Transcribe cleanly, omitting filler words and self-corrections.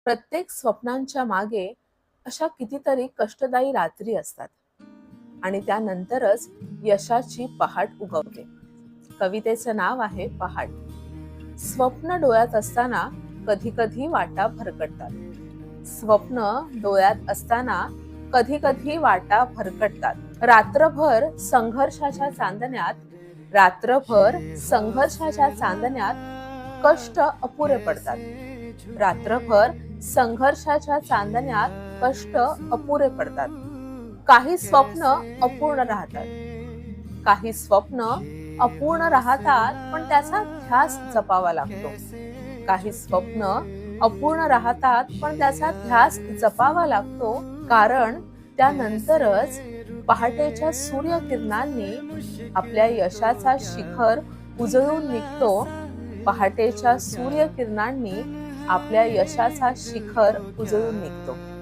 प्रत्येक स्वप्नांच्या मागे अशा कितीतरी कष्टदायी रात्री असतात आणि त्यानंतरच यशाची पहाट उगवते. कवितेचं नाव आहे पहाट. स्वप्न डोळ्यात असताना कधी कधी वाटा भरकटतात. स्वप्न डोळ्यात असताना कधी कधी वाटा भरकटतात. रात्रभर संघर्षाच्या चांदण्यात कष्ट अपुरे पडतात. रात्रभर संघर्षाच्या चांदण्यात कष्ट अपुरे पडतात. काही स्वप्न अपूर्ण राहतात. काही स्वप्न अपूर्ण राहतात पण त्याचा ध्यास जपावा लागतो. काही स्वप्न अपूर्ण राहतात पण त्याचा ध्यास जपावा लागतो, कारण त्यानंतरच पहाटेच्या सूर्यकिरणांनी आपल्या यशाचा शिखर उजळून निघतो. पहाटेच्या सूर्यकिरणांनी आपल्या यशाचा शिखर उजळून निघतो.